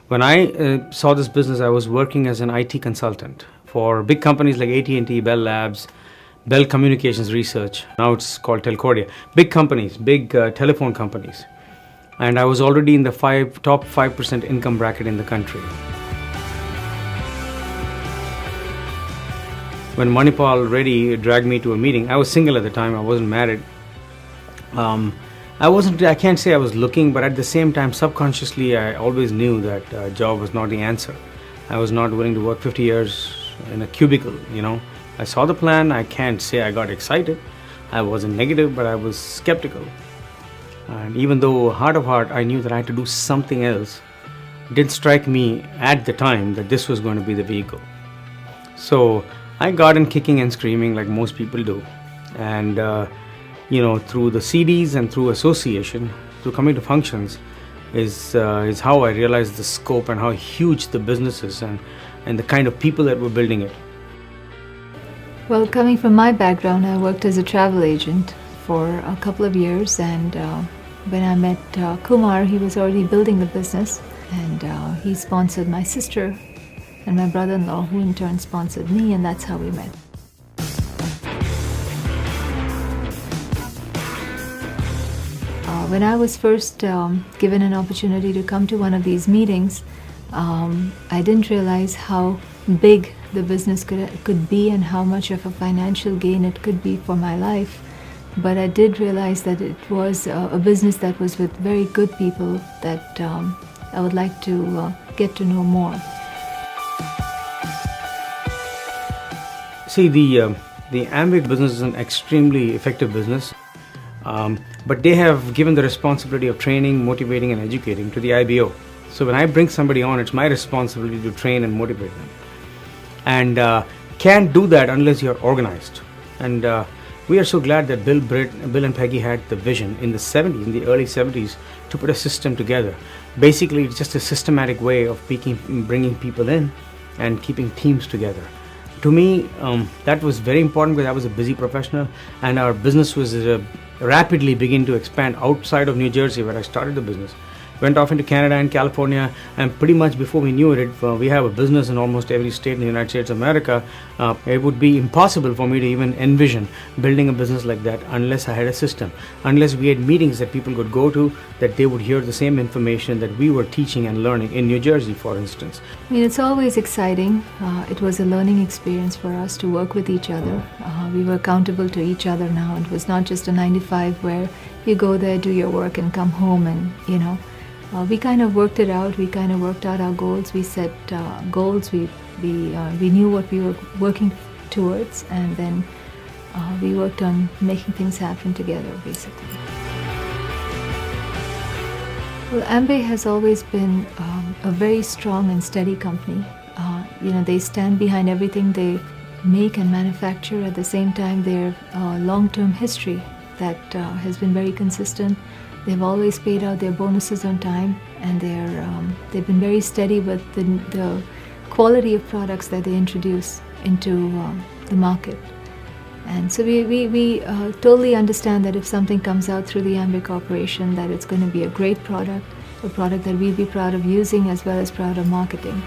When I saw this business, I was working as an IT consultant for big companies like AT&T, Bell Labs, Bell Communications Research. Now it's called Telcordia. Big companies, big telephone companies. And I was already in the top 5% income bracket in the country. When Manipal Reddy dragged me to a meeting, I was single at the time, I wasn't married. I can't say I was looking, but at the same time, subconsciously, I always knew that job was not the answer. I was not willing to work 50 years in a cubicle, I saw the plan. I can't say I got excited. I wasn't negative, but I was skeptical. And even though heart of heart, I knew that I had to do something else, it didn't strike me at the time that this was going to be the vehicle. So I got in kicking and screaming like most people do. And, through the CDs and through association, through coming to functions, is how I realized the scope and how huge the business is and the kind of people that were building it. Well, coming from my background, I worked as a travel agent for a couple of years, and when I met Kumar, he was already building the business, and he sponsored my sister and my brother-in-law, who in turn sponsored me, and that's how we met. When I was first given an opportunity to come to one of these meetings, I didn't realize how big the business could be and how much of a financial gain it could be for my life. But I did realize that it was a business that was with very good people that I would like to get to know more. See, the Amway business is an extremely effective business, but they have given the responsibility of training, motivating, and educating to the IBO. So when I bring somebody on, it's my responsibility to train and motivate them. And can't do that unless you're organized. And we are so glad that Bill and Peggy had the vision in the early 70s, to put a system together. Basically, it's just a systematic way of bringing people in and keeping teams together. To me, that was very important because I was a busy professional, and our business was rapidly beginning to expand outside of New Jersey, where I started the business. Went off into Canada and California, and pretty much before we knew it, we have a business in almost every state in the United States of America. It would be impossible for me to even envision building a business like that unless I had a system, unless we had meetings that people could go to, that they would hear the same information that we were teaching and learning in New Jersey, for instance. I mean, it's always exciting. It was a learning experience for us to work with each other. We were accountable to each other now. It was not just a 9-to-5 where you go there, do your work, and come home and, we kind of worked it out. We kind of worked out our goals. We set goals. We knew what we were working towards, and then we worked on making things happen together, basically. Well, Amway has always been a very strong and steady company. They stand behind everything they make and manufacture. At the same time, their long-term history that has been very consistent. They've always paid out their bonuses on time, and they've been very steady with the quality of products that they introduce into the market. And so we totally understand that if something comes out through the Amway Corporation, that it's going to be a great product, a product that we'll be proud of using as well as proud of marketing.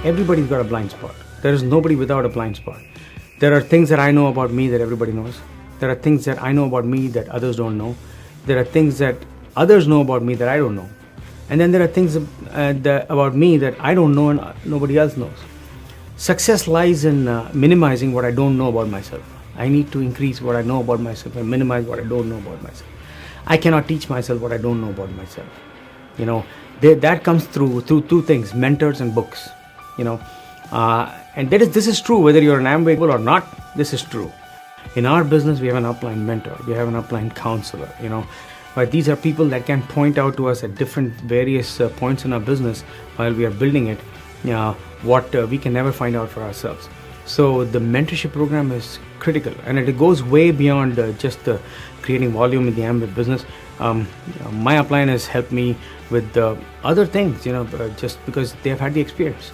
Everybody's got a blind spot. There is nobody without a blind spot. There are things that I know about me that everybody knows. There are things that I know about me that others don't know. There are things that others know about me that I don't know. And then there are things about me that I don't know and nobody else knows. Success lies in minimizing what I don't know about myself. I need to increase what I know about myself and minimize what I don't know about myself. I cannot teach myself what I don't know about myself. That comes through two things: mentors and books. And this is true whether you're an Amway or not. This is true. In our business, we have an upline mentor, we have an upline counselor, but these are people that can point out to us at different various points in our business while we are building it, what we can never find out for ourselves. So the mentorship program is critical, and it goes way beyond just creating volume in the Amway business. My upline has helped me with other things, just because they have had the experience.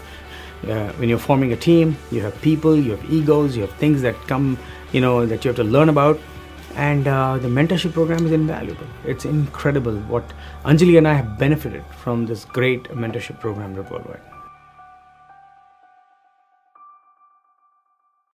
When you're forming a team, you have people, you have egos, you have things that come, that you have to learn about. And the mentorship program is invaluable. It's incredible what Anjali and I have benefited from this great mentorship program at Worldwide.